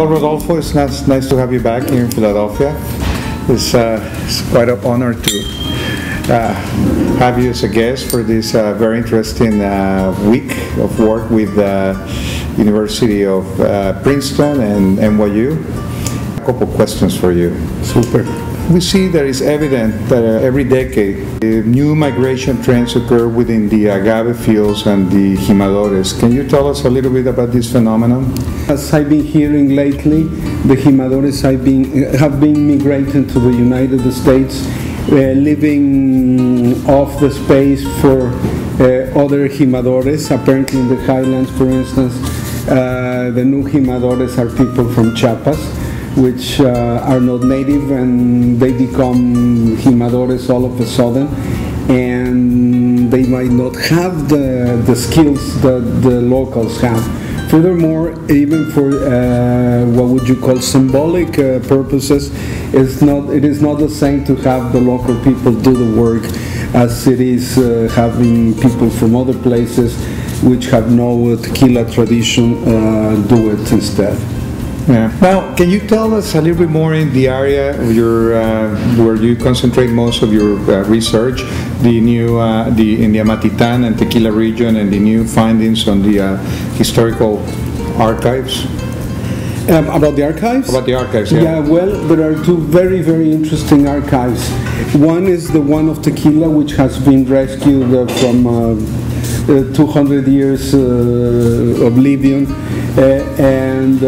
Well, Rodolfo, it's nice to have you back here in Philadelphia. It's quite an honor to have you as a guest for this very interesting week of work with the University of Princeton and NYU. A couple questions for you. Super. We see that it's evident that every decade new migration trends occur within the agave fields and the jimadores. Can you tell us a little bit about this phenomenon? As I've been hearing lately, the jimadores have been migrating to the United States, leaving off the space for other jimadores. Apparently in the highlands, for instance, the new jimadores are people from Chiapas, which are not native, and they become jimadores all of a sudden, and they might not have the skills that the locals have. Furthermore, even for what would you call symbolic purposes, it is not the same to have the local people do the work as it is having people from other places which have no tequila tradition do it instead. Yeah. Now, can you tell us a little bit more in the area of your, where you concentrate most of your research, in the Amatitan and Tequila region, and the new findings on the historical archives? About the archives? About the archives, yeah. Yeah, well, there are two very, very interesting archives. One is the one of Tequila, which has been rescued from 200 years oblivion, and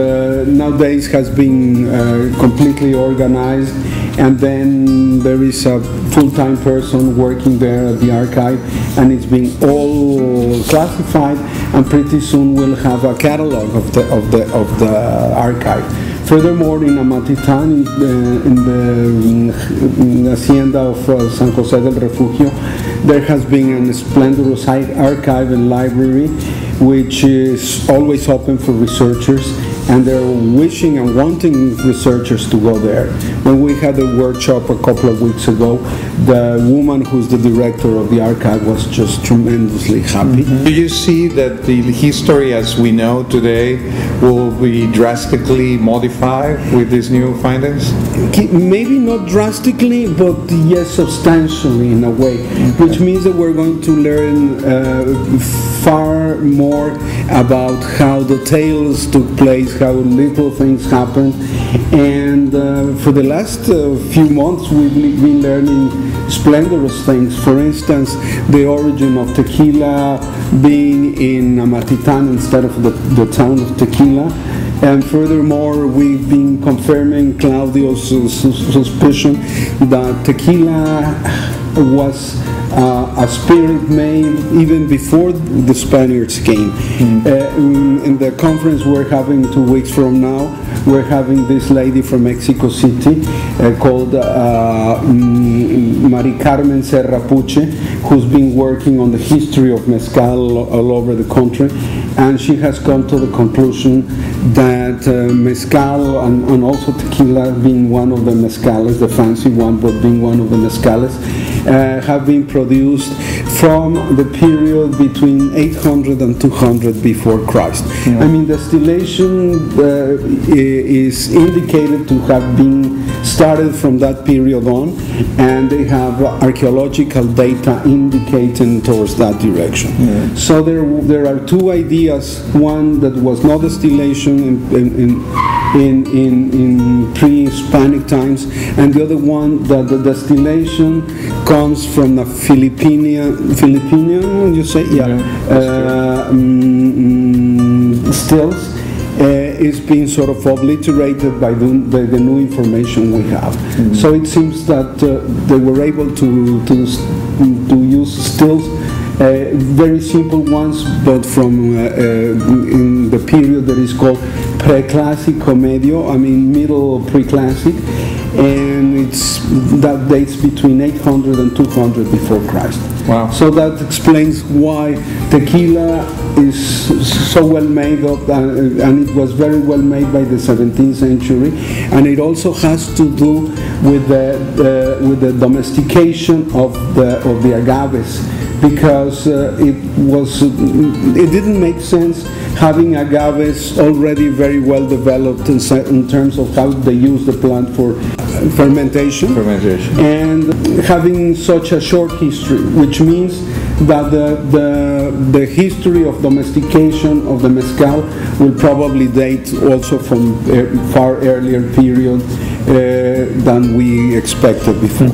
nowadays has been completely organized, and then there is a full-time person working there at the archive, and it's being all classified, and pretty soon we'll have a catalog of the archive. Furthermore, in Amatitan, in the hacienda of San José del Refugio, there has been a splendorous archive and library which is always open for researchers, and they're wishing and wanting researchers to go there. When we had a workshop a couple of weeks ago, the woman who's the director of the archive was just tremendously happy. Mm-hmm. Do you see that the history as we know today will be drastically modified with these new findings? Maybe not drastically, but yes, substantially in a way, which means that we're going to learn far more about how the tales took place, how little things happened, and for the last few months we've been learning splendorous things. For instance, the origin of tequila being in Amatitan instead of the town of Tequila. And furthermore, we've been confirming Claudio's suspicion that tequila was a spirit made even before the Spaniards came. In the conference we're having 2 weeks from now, we're having this lady from Mexico City called Mari Carmen Serra Puche, who's been working on the history of mezcal all over the country, and she has come to the conclusion that mezcal and also tequila, being one of the mezcales, the fancy one, but being one of the mezcales, have been produced from the period between 800 and 200 before Christ. Yeah. I mean, distillation is indicated to have been started from that period on, and they have archaeological data indicating towards that direction. Yeah. So there are two ideas: one that was not distillation in pre-Hispanic times, and the other one that the distillation comes from the Filipinian, you say, yeah, stills. Is being sort of obliterated by the new information we have. Mm-hmm. So it seems that they were able to use stills, very simple ones, but from in the period that is called Preclásico Medio, I mean middle pre-classic, and that dates between 800 and 200 before Christ. Wow. So that explains why tequila is so well made up, and it was very well made by the 17th century, and it also has to do with the domestication of the agaves, because it didn't make sense having agaves already very well developed in terms of how they use the plant for fermentation, and having such a short history, which means that the history of domestication of the mezcal will probably date also from a far earlier period than we expected before.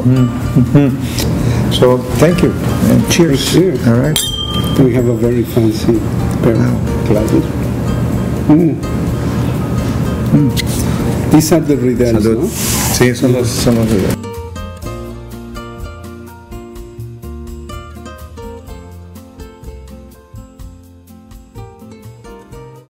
So thank you and cheers. Cheers. All right. We have a very fancy pair of glasses. These are the Riedels, Salud. ¿no? Sí, son los Riedels.